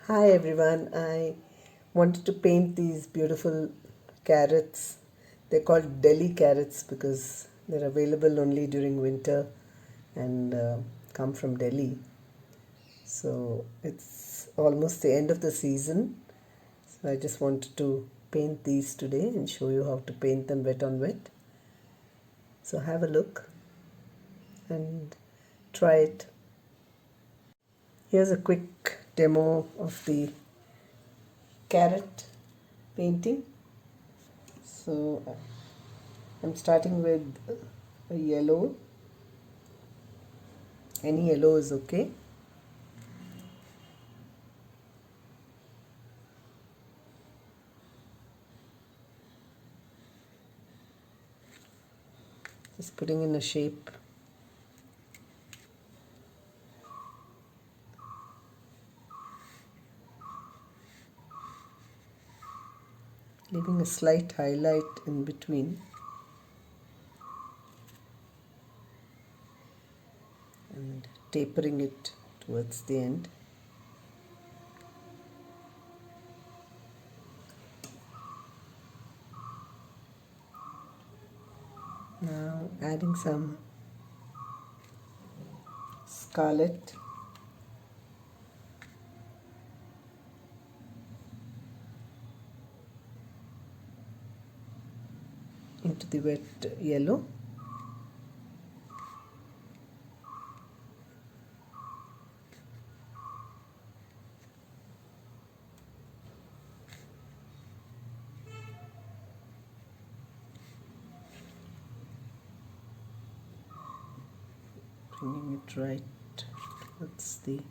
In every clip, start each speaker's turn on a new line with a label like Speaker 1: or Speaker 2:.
Speaker 1: Hi everyone, I wanted to paint these beautiful carrots. They're called Delhi carrots because they're available only during winter and come from Delhi. So it's almost the end of the season. So I just wanted to paint these today and show you how to paint them wet on wet. So have a look and try it. Here's a quick demo of the carrot painting. So I'm starting with a yellow. Any yellow is okay. Just putting in a shape. Leaving a slight highlight in between. And tapering it towards the end. Now adding some scarlet. Into the wet yellow. Bringing it right towards the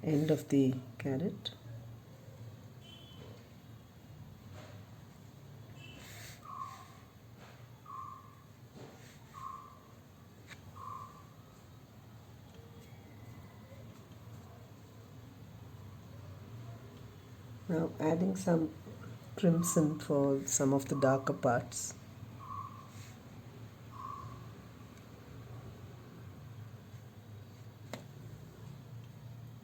Speaker 1: end of the carrot. Now adding some crimson for some of the darker parts.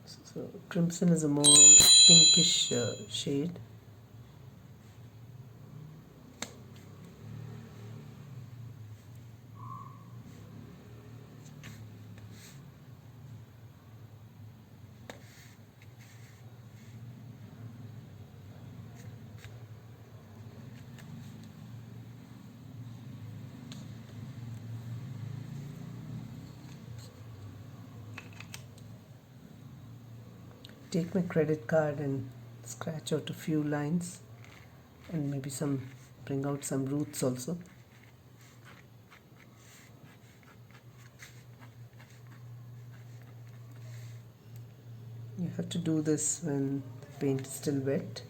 Speaker 1: So crimson is a more pinkish shade. Take my credit card and scratch out a few lines and maybe bring out some roots also. You have to do this when the paint is still wet.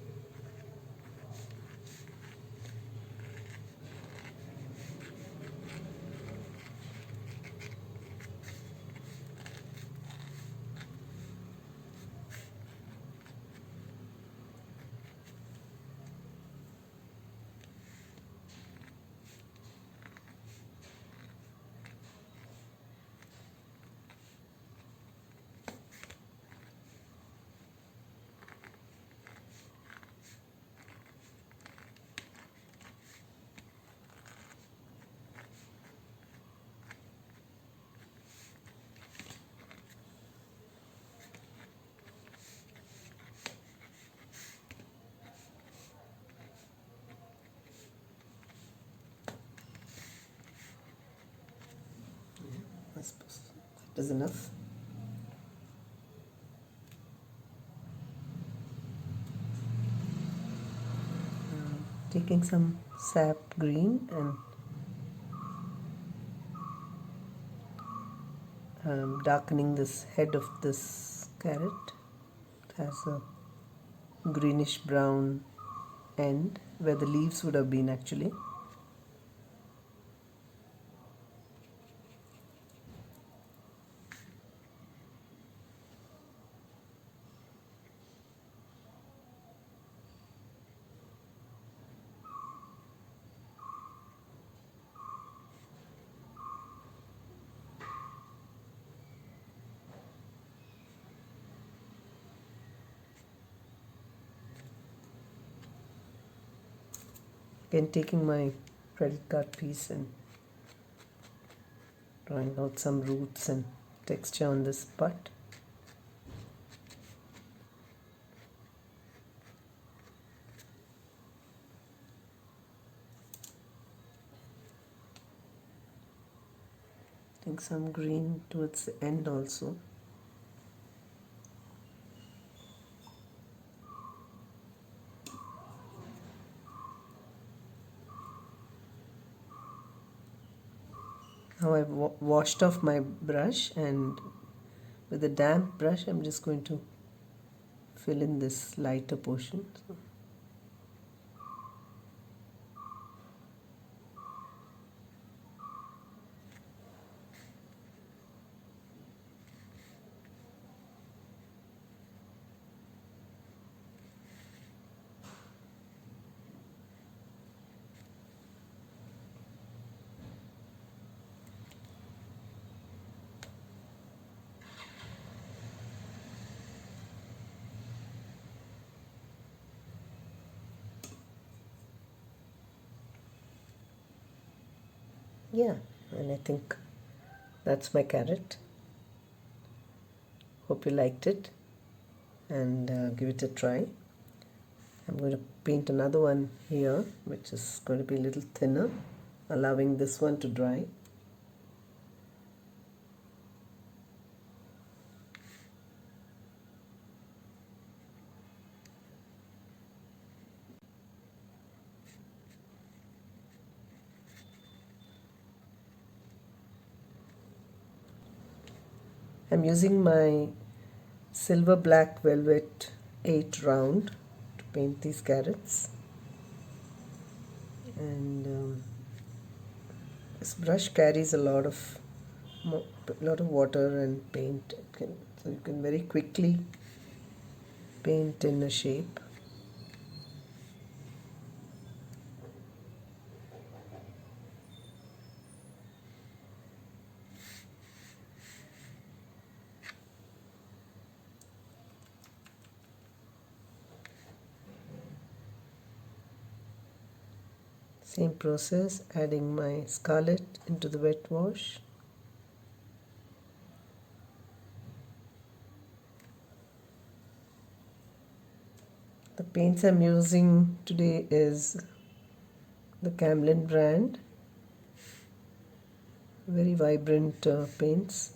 Speaker 1: I suppose that is enough. Taking some sap green and darkening this head of this carrot. It has a greenish brown end where the leaves would have been actually. Again, taking my credit card piece and drawing out some roots and texture on this part. Take some green towards the end also. Now I've washed off my brush, and with a damp brush I'm just going to fill in this lighter portion. Yeah, and I think that's my carrot. Hope you liked it, and give it a try. I'm going to paint another one here, which is going to be a little thinner, allowing this one to dry. I'm using my silver black velvet 8 round to paint these carrots, and this brush carries a lot of water and paint. So you can very quickly paint in a shape. Same process, adding my scarlet into the wet wash. The paints I'm using today is the Camlin brand. Very vibrant paints.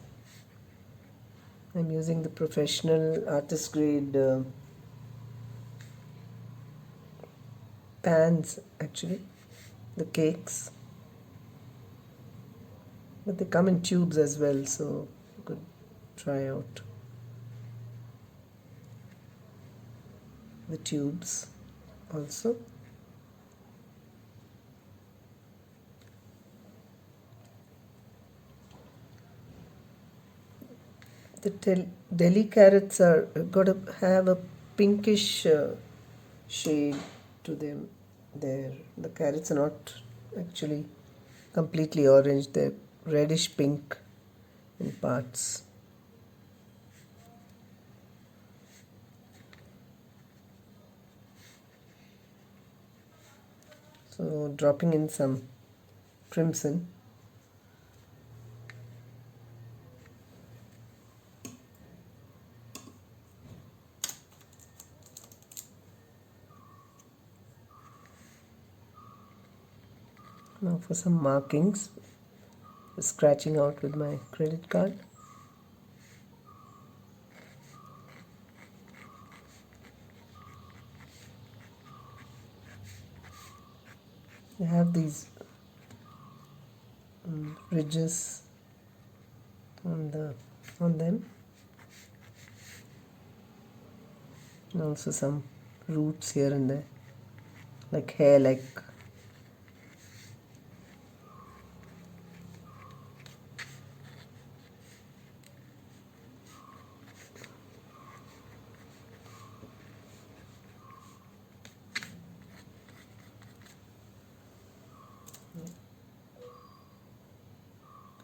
Speaker 1: I'm using the professional artist grade pans, actually, the cakes, but they come in tubes as well, so you could try out the tubes also. The Delhi carrots are got to have a pinkish shade to them. The carrots are not actually completely orange; they're reddish pink in parts. So dropping in some crimson. Now for some markings, scratching out with my credit card. I have these ridges on them, and also some roots here and there, like hair, like.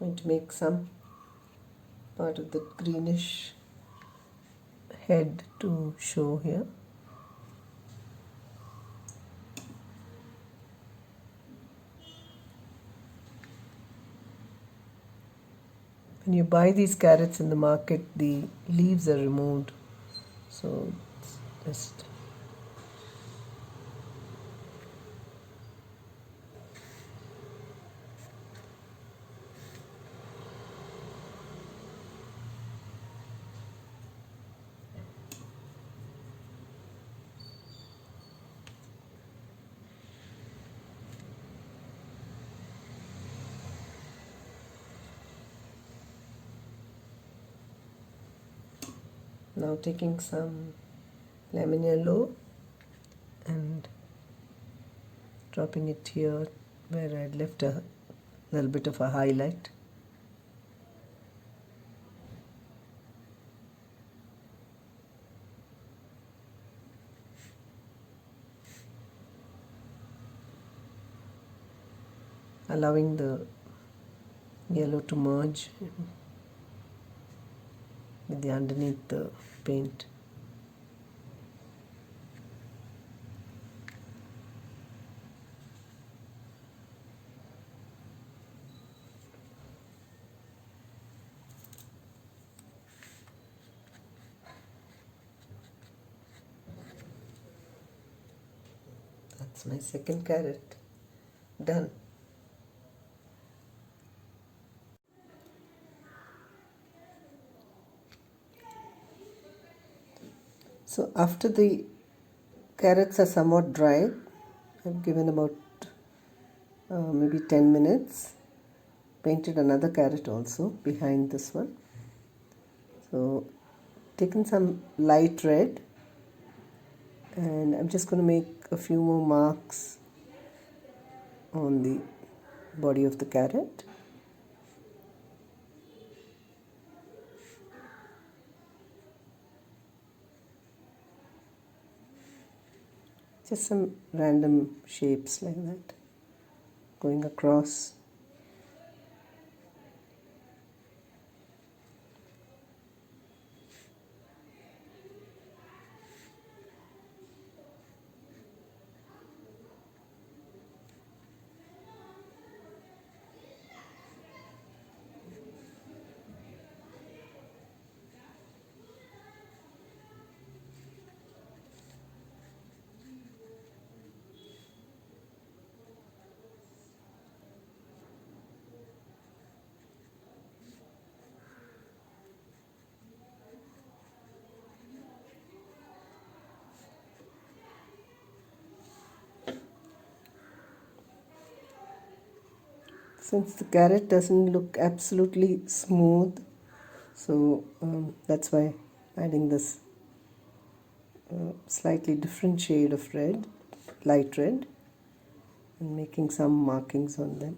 Speaker 1: Going to make some part of the greenish head to show here. When you buy these carrots in the market, the leaves are removed. So it's just now taking some lemon yellow and dropping it here where I left a little bit of a highlight. Allowing the yellow to merge with the underneath the paint. That's my second carrot done. So after the carrots are somewhat dry, I've given about maybe 10 minutes. Painted another carrot also behind this one. So taken some light red and I'm just going to make a few more marks on the body of the carrot. Just some random shapes like that going across. Since the carrot doesn't look absolutely smooth, so that's why adding this slightly different shade of red, light red, and making some markings on them.